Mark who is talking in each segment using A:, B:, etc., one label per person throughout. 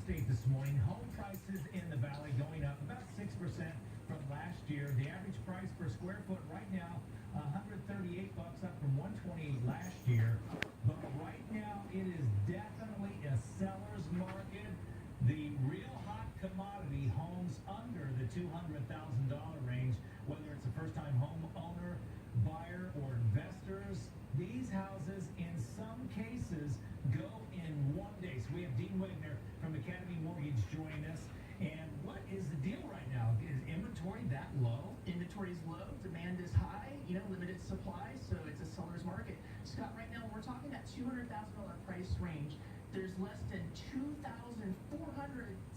A: estate this morning. Home prices in the valley going up about 6% from last year. The average price per square foot right now, 138 bucks, up from 128 last year. But right now, it is definitely a seller's market. The real hot commodity, homes under the $200,000 range, whether it's a first-time home owner, buyer, or investors, these houses, in some cases, go in one day. So we have Dean Wagner from Academy Mortgage joining us. And what is the deal right now? Is inventory that low?
B: Inventory is low, demand is high, limited supply, so it's a seller's market. Scott, right now we're talking that $200,000 price range. There's less than 2,400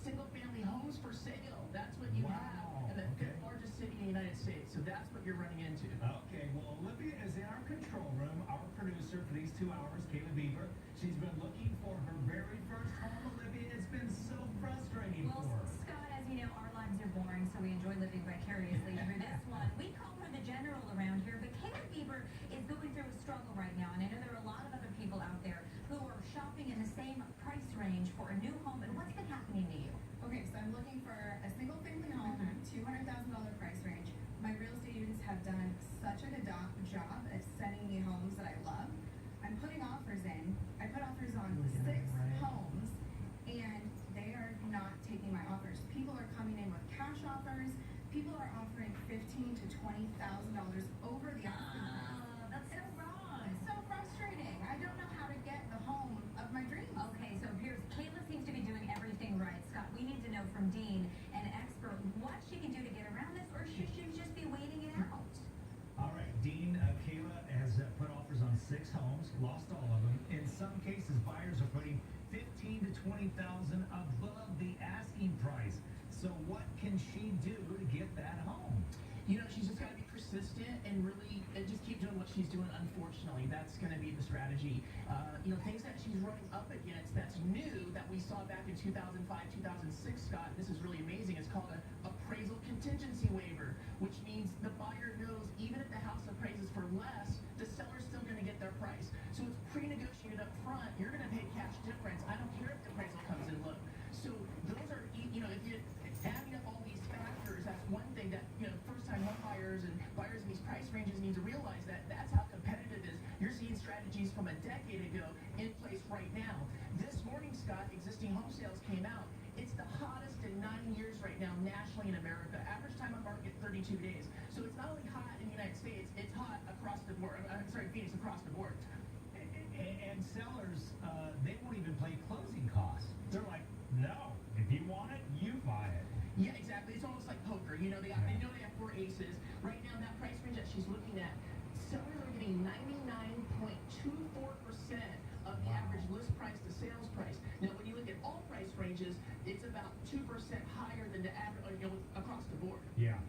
B: single-family homes for sale. That's what you have in the fifth largest city in the United States. So that's what you're running into.
A: Okay, well, Olivia is in our control room, our producer for these 2 hours, Kayla Bieber. She's been looking for her very first home, Olivia. It's been so frustrating for her.
C: Scott, as you know, our lives are boring, so we enjoy living vicariously through this one. We call her the general around here, but Kayla Bieber is going through a struggle right now, and I know there are a lot of other people out there who are shopping in the same price range for a new home. And what's been happening to you?
D: Okay, so I'm looking for a single-family home, $200,000 price range. My real estate agents have done such a good job at sending me homes that I love. I'm putting offers in. I put offers on 6 homes, and they are not taking my offers. People are coming in with cash offers. People are offering $15,000 to $20,000 over the asking price.
C: That's so wrong.
D: It's so frustrating. I don't know how to get the home of my dreams.
C: Okay, so here's Kayla seems to be doing everything right. Scott, we need to know from Dean, an expert, what she can do to get around this, or should she just be waiting it out?
A: All right, Dean, Kayla has put offers on 6 homes, lost all of them. In some cases, buyers are putting $15,000 to $20,000 above the asking price. So what can she do to get that home?
B: She's just got to be persistent and really just keep doing what she's doing. Unfortunately, that's going to be the strategy. Things that she's running up against that's new that we saw back in 2005, 2006, Scott. This is really amazing. It's called an appraisal contingency waiver, which means the buyer knows even if the house appraises for less, the seller's still going to get their price. So it's pre-negotiated up front. You're going to pay cash difference. I don't care if the appraisal comes in low. So those are, if you're adding up all these factors, that's one thing that, first-time home buyers and buyers in these price ranges need to realize that that's how competitive it is. You're seeing strategies from a decade ago in place right now. This morning, Scott, existing home sales came out. It's the hottest in 9 years right now nationally in America. Average time on market, 32 days. So it's not only hot in the United States, it's hot across the board. Phoenix, across the board.
A: And sellers, they won't even pay closing costs. They're like, no, if you want it, you buy it.
B: Yeah, exactly. It's almost like poker. They know they have 4 aces. Right now, that price range that she's looking at, sellers are getting 99.24% of the average list price to sales price. Now, when you look at all price ranges, it's about 2% higher than the average, across the board.
A: Yeah.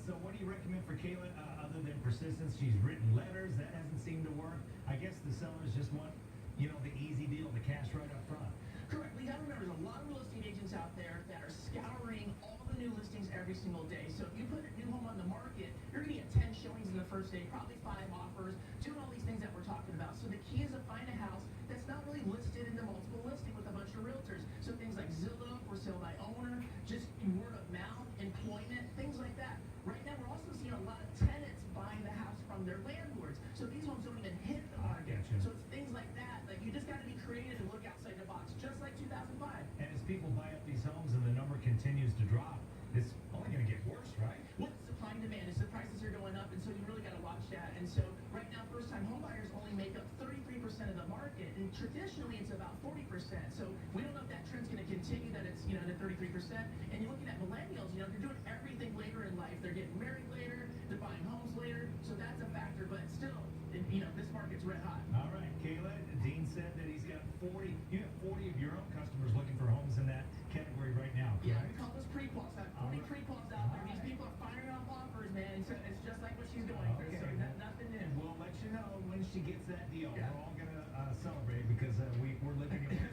A: So what do you recommend for Kayla other than persistence? She's written letters. That hasn't seemed to work. I guess the sellers just want, the easy deal, the cash right up front.
B: Correct. We got to remember, there's a lot of real estate agents out there that are scouring all the new listings every single day. So if you put a new home on the market, you're going to get 10 showings in the first day, probably 5 offers, doing all these things that we're talking about. So the key is to find a house that's not really listed in the multiple listing with a bunch of realtors. So things like Zillow, for sale by owner, just word of mouth, employment, things like that. Right now, we're also seeing a lot of tenants buying the house from their landlords. So these homes don't even hit the market. So it's things like that. Like, you just got to be creative and look outside the box, just like 2005.
A: And as people buy up these homes and the number continues to drop, it's only going to get worse, right?
B: Well, supply and demand. The prices are going up, and so you really got to watch that. And so right now, first-time home buyers only make up 33% of the market, and traditionally it's about 40%. So we don't know if that trend's going to continue, that it's, the 33%. And you're looking at millennials, they're doing everything later in life. They're getting married later, they're buying homes later, so that's a factor. But still, this market's red hot.
A: All right, Kayla, Dean said that he's got 40, you have 40 of your own customers looking for homes in that category right now, correct?
B: Yeah, we call those pre-quals. I have 40 pre-quals out there. These people are firing off offers, man. So it's just like what she's going through. So nothing new.
A: We'll let you know when she gets that deal. Yeah. We're all going to celebrate because we're living in